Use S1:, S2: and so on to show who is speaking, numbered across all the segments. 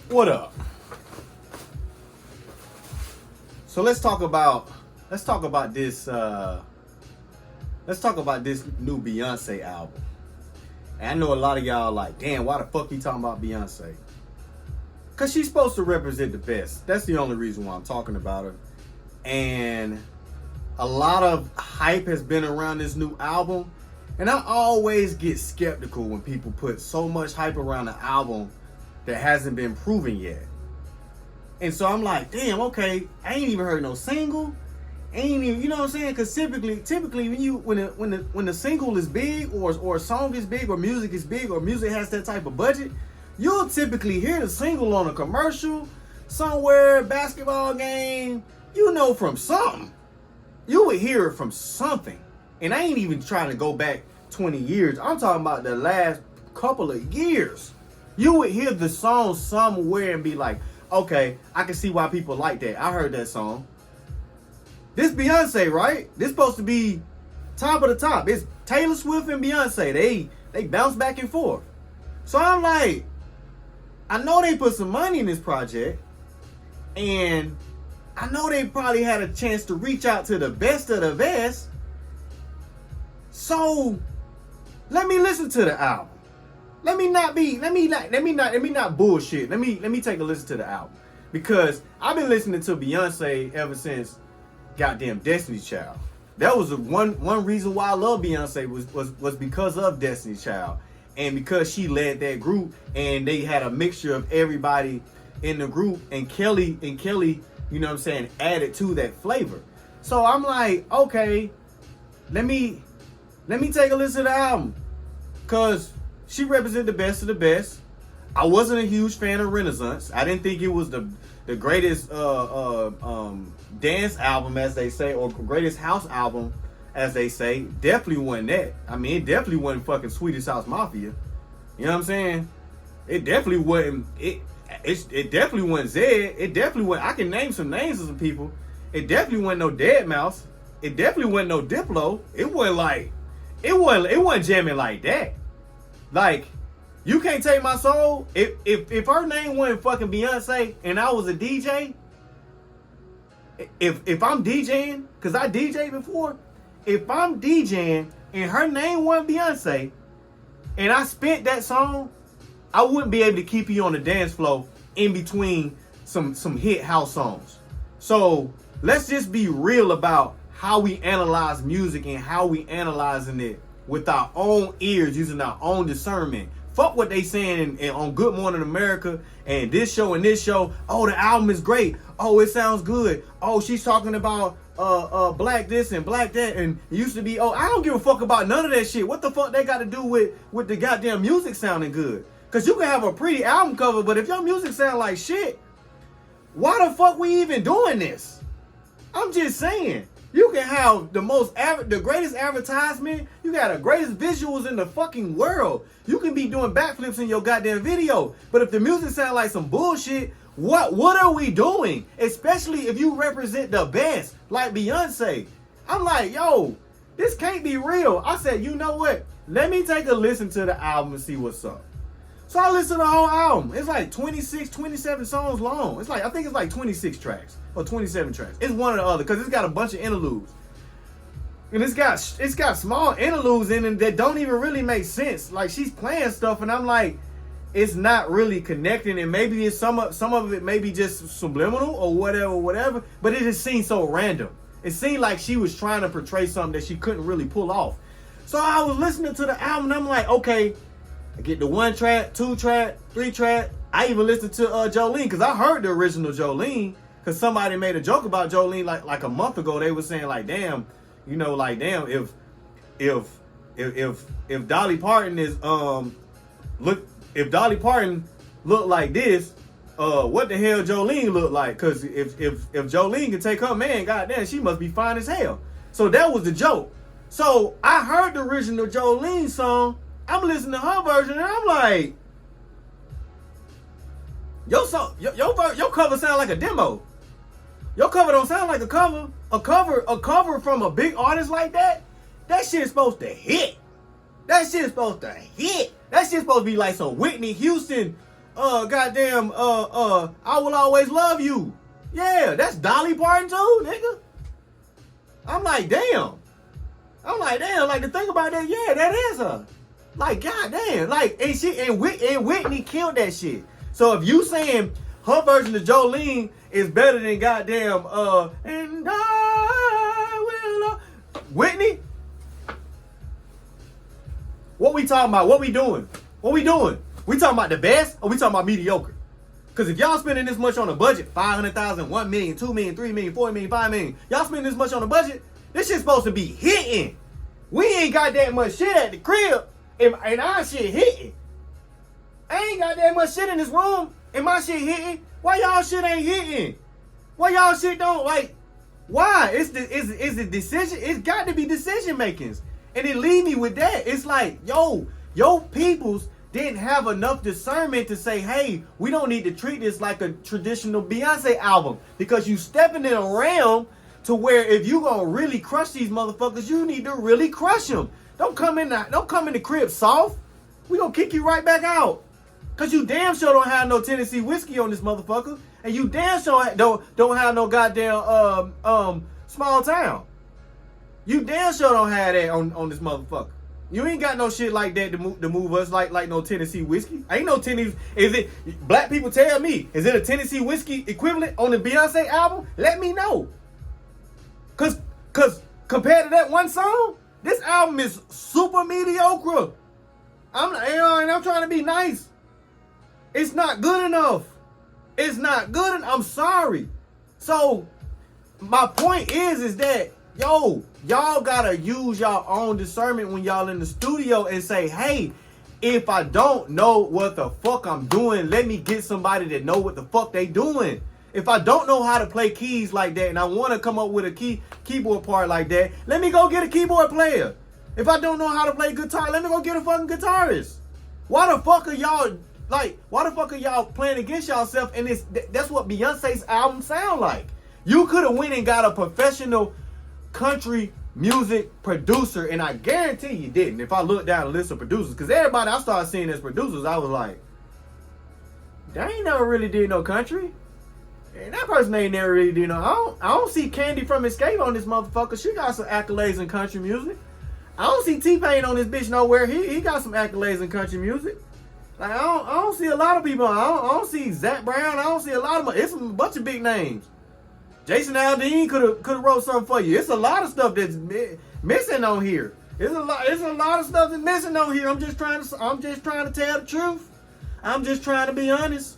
S1: What up? So let's talk about this new Beyonce album. And I know a lot of y'all like, damn, why the fuck you talking about Beyonce? Cause she's supposed to represent the best. That's the only reason why I'm talking about her. And a lot of hype has been around this new album. And I always get skeptical when people put so much hype around an album that hasn't been proven yet. And so I'm like, damn, okay, I ain't even heard no single. Ain't even, you know what I'm saying? Because typically when the single is big or a song is big or music is big or music has that type of budget, you'll typically hear the single on a commercial, somewhere, basketball game, you know, from something. You would hear it from something. And I ain't even trying to go back 20 years. I'm talking about the last couple of years. You would hear the song somewhere and be like, okay, I can see why people like that. I heard that song. This Beyonce, right? This supposed to be top of the top. It's Taylor Swift and Beyonce. They bounce back and forth. So I'm like, I know they put some money in this project, and I know they probably had a chance to reach out to the best of the best. So let me listen to the album. Let me not bullshit. Let me take a listen to the album, because I've been listening to Beyonce ever since goddamn Destiny's Child. That was the one reason why I love Beyonce was because of Destiny's Child, and because she led that group, and they had a mixture of everybody in the group, and Kelly, you know what I'm saying, added to that flavor. So I'm like, okay, let me take a listen to the album, cause she represented the best of the best. I wasn't a huge fan of Renaissance. I didn't think it was the greatest dance album, as they say, or greatest house album, as they say. Definitely wasn't that. I mean, it definitely wasn't fucking Swedish House Mafia. You know what I'm saying? It definitely wasn't. It definitely wasn't Zed. It definitely wasn't. I can name some names of some people. It definitely wasn't no Deadmau5. It definitely wasn't no Diplo. It wasn't jamming like that. Like, you can't take my soul. If her name wasn't fucking Beyonce and I was a DJ, if I'm DJing, because I DJed before, if I'm DJing and her name wasn't Beyonce and I spent that song, I wouldn't be able to keep you on the dance floor in between some hit house songs. So let's just be real about how we analyze music and how we analyzing it with our own ears, using our own discernment. Fuck what they saying on Good Morning America and this show and this show. Oh, the album is great. Oh, it sounds good. Oh, she's talking about black this and black that, and it used to be. Oh, I don't give a fuck about none of that shit. What the fuck they got to do with the goddamn music sounding good? Cause you can have a pretty album cover, but if your music sound like shit, why the fuck we even doing this? I'm just saying. You can have the greatest advertisement. You got the greatest visuals in the fucking world. You can be doing backflips in your goddamn video. But if the music sound like some bullshit, what are we doing? Especially if you represent the best, like Beyonce. I'm like, yo, this can't be real. I said, you know what? Let me take a listen to the album and see what's up. So I listened to the whole album. It's like 26, 27 songs long. I think it's like 26 tracks or 27 tracks. It's one or the other, because it's got a bunch of interludes. And it's got small interludes in it that don't even really make sense. Like, she's playing stuff and I'm like, it's not really connecting, and maybe it's some of it maybe just subliminal or whatever, but it just seemed so random. It seemed like she was trying to portray something that she couldn't really pull off. So I was listening to the album and I'm like, okay, I get the 1 track, 2 track, 3 track. I even listened to Jolene, because I heard the original Jolene, because somebody made a joke about Jolene like a month ago. They were saying like, damn, you know, like, damn, if Dolly Parton is if Dolly Parton looked like this, what the hell Jolene look like? Because if Jolene can take her man, goddamn, she must be fine as hell. So that was the joke. So I heard the original Jolene song. I'm listening to her version and I'm like, your cover sound like a demo. Your cover don't sound like a cover. A cover from a big artist like that shit is supposed to hit. That shit is supposed to hit. That shit's supposed to be like some Whitney Houston, I will always love you. Yeah, that's Dolly Parton too, nigga. I'm like, damn. Like to think about that, yeah, that is her. Like, goddamn. Like, and Whitney killed that shit. So if you saying her version of Jolene is better than goddamn and I will Whitney, what we talking about? What we doing? We talking about the best or we talking about mediocre? Because if y'all spending this much on a budget, 500,000, 1 million, 2 million, 3 million, 4 million, 5 million, y'all spending this much on a budget, this shit's supposed to be hitting. We ain't got that much shit at the crib and our shit hitting. I ain't got that much shit in this room and my shit hitting. Why y'all shit ain't hitting? Why y'all shit don't like? Why? Is it decision? It's got to be decision makings. And it leave me with that. It's like, yo peoples didn't have enough discernment to say, hey, we don't need to treat this like a traditional Beyonce album. Because you stepping in a realm to where if you gonna really crush these motherfuckers, you need to really crush them. Don't come in the crib soft. We gonna kick you right back out. Cause you damn sure don't have no Tennessee whiskey on this motherfucker. And you damn sure don't have no goddamn small town. You damn sure don't have that on this motherfucker. You ain't got no shit like that to move us like no Tennessee whiskey. Ain't no Tennessee. Is it? Black people tell me, is it a Tennessee whiskey equivalent on the Beyonce album? Let me know. Cause compared to that one song, this album is super mediocre. I'm trying to be nice. It's not good enough. It's not good enough. I'm sorry. So my point is that y'all gotta use y'all own discernment when y'all in the studio and say, hey, if I don't know what the fuck I'm doing, let me get somebody that know what the fuck they doing. If I don't know how to play keys like that and I want to come up with a keyboard part like that, let me go get a keyboard player. If I don't know how to play guitar, let me go get a fucking guitarist. Why the fuck are y'all playing against yourself? And that's what Beyonce's album sound like. You could have went and got a professional country music producer, and I guarantee you didn't. If I look down the list of producers, because everybody I started seeing as producers, I was like, they ain't never really did no country. And that person ain't never really did no. I don't see Candy from Escape on this motherfucker. She got some accolades in country music. I don't see T-Pain on this bitch nowhere. He got some accolades in country music. Like I don't see a lot of people. I don't see Zach Brown. I don't see a lot of them. It's a bunch of big names. Jason Aldean could have wrote something for you. It's a lot of stuff that's missing on here. It's a lot of stuff that's missing on here. I'm just trying to tell the truth. I'm just trying to be honest.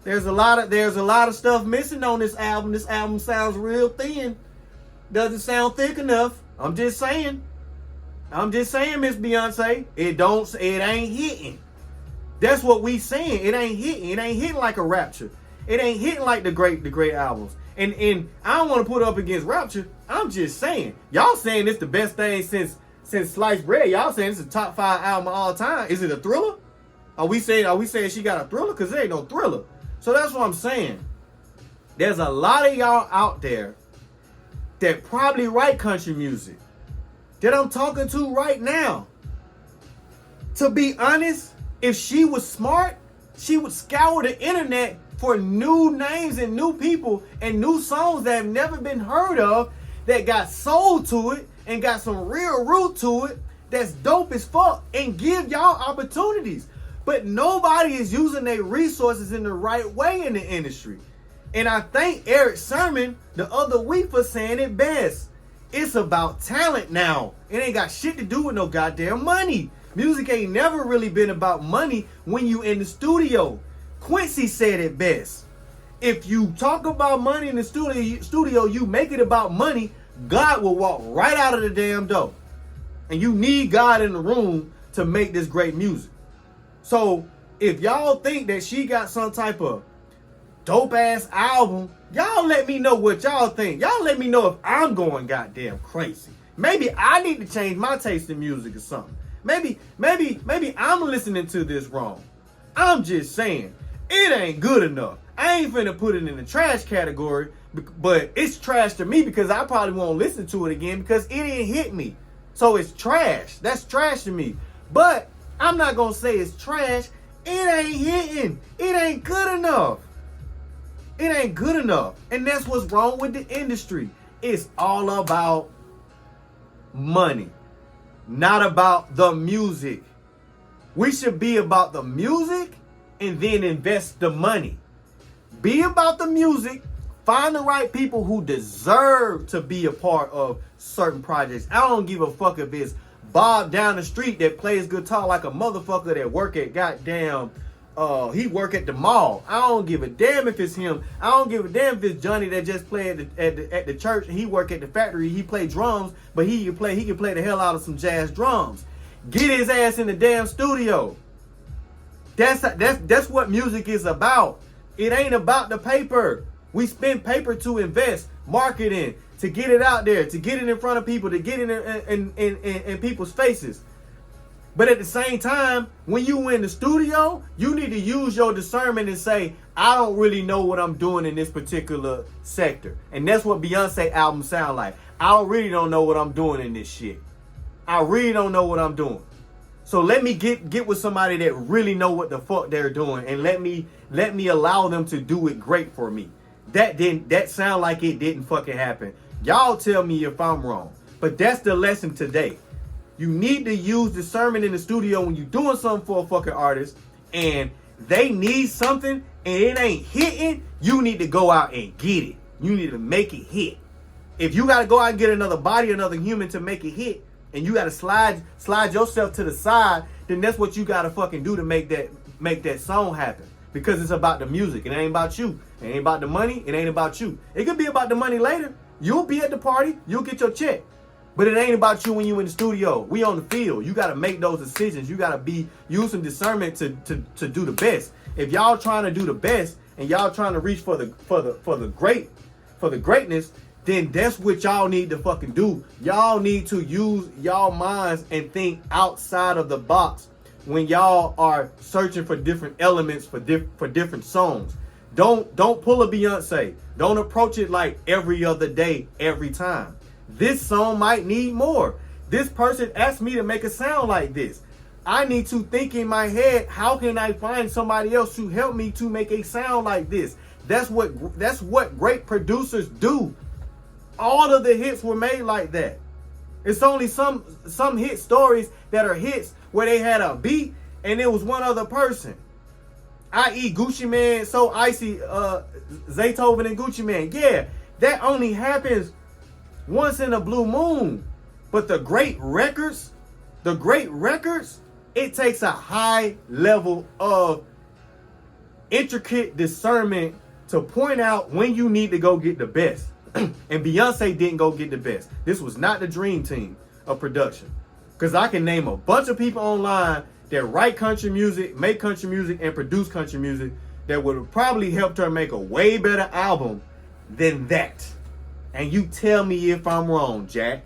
S1: There's a lot of stuff missing on this album. This album sounds real thin. Doesn't sound thick enough. I'm just saying, Miss Beyonce. It ain't hitting. That's what we saying. It ain't hitting. It ain't hitting like a Rapture. It ain't hitting like the great albums. And I don't want to put it up against Rapture. I'm just saying. Y'all saying it's the best thing since Sliced Bread. Y'all saying it's a top 5 album of all time. Is it a thriller? Are we saying she got a thriller? Because there ain't no thriller. So that's what I'm saying. There's a lot of y'all out there that probably write country music that I'm talking to right now. To be honest, if she was smart, she would scour the internet for new names and new people and new songs that have never been heard of, that got sold to it and got some real root to it, that's dope as fuck, and give y'all opportunities. But nobody is using their resources in the right way in the industry. And I thank Eric Sermon the other week for saying it best. It's about talent now. It ain't got shit to do with no goddamn money. Music ain't never really been about money when you in the studio. Quincy said it best. If you talk about money in the studio, you make it about money, God will walk right out of the damn door. And you need God in the room to make this great music. So if y'all think that she got some type of dope ass album, y'all let me know what y'all think. Y'all let me know if I'm going goddamn crazy. Maybe I need to change my taste in music or something. Maybe I'm listening to this wrong. I'm just saying, it ain't good enough. I ain't finna put it in the trash category, but it's trash to me because I probably won't listen to it again because it didn't hit me. So it's trash. That's trash to me. But I'm not gonna say it's trash. It ain't hitting. It It ain't good enough. It ain't good enough. And that's what's wrong with the industry. It's all about money, not about the music. We should be about the music and then invest the money. Be about the music. Find the right people who deserve to be a part of certain projects. I don't give a fuck if it's Bob down the street that plays guitar like a motherfucker that work at goddamn, he work at the mall. I don't give a damn if it's him. I don't give a damn if it's Johnny that just play at the church and he work at the factory. He play drums, but he can play the hell out of some jazz drums. Get his ass in the damn studio. That's what music is about. It ain't about the paper. We spend paper to invest, marketing, to get it out there, to get it in front of people, to get it in people's faces. But at the same time, when you in the studio, you need to use your discernment and say, I don't really know what I'm doing in this particular sector. And that's what Beyoncé Album sound like. I really don't know what I'm doing in this shit. I really don't know what I'm doing. So let me get with somebody that really know what the fuck they're doing, and let me allow them to do it great for me. That sound like it didn't fucking happen. Y'all tell me if I'm wrong. But that's the lesson today. You need to use discernment in the studio when you're doing something for a fucking artist and they need something and it ain't hitting. You need to go out and get it. You need to make it hit. If you got to go out and get another body, another human to make it hit, and you got to slide yourself to the side, then that's what you got to fucking do to make that song happen. Because it's about the music. It ain't about you. It ain't about the money. It ain't about you. It could be about the money later. You'll be at the party. You'll get your check. But it ain't about you when you in the studio. We on the field. You got to make those decisions. You got to use some discernment to do the best. If y'all trying to do the best and y'all trying to reach for the greatness, then that's what y'all need to fucking do. Y'all need to use y'all minds and think outside of the box when y'all are searching for different elements for different songs. Don't pull a Beyonce. Don't approach it like every other day, every time. This song might need more. This person asked me to make a sound like this. I need to think in my head, how can I find somebody else to help me to make a sound like this? That's what great producers do. All of the hits were made like that. It's only some hit stories that are hits where they had a beat and it was one other person. I.e. Gucci Mane, So Icy, Zaytoven and Gucci Mane. Yeah, that only happens once in a blue moon. But the great records, it takes a high level of intricate discernment to point out when you need to go get the best. And Beyonce didn't go get the best. This was not the dream team of production. Because I can name a bunch of people online that write country music, make country music, and produce country music that would have probably helped her make a way better album than that. And you tell me if I'm wrong, Jack.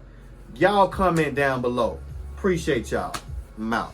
S1: Y'all comment down below. Appreciate y'all. I'm out.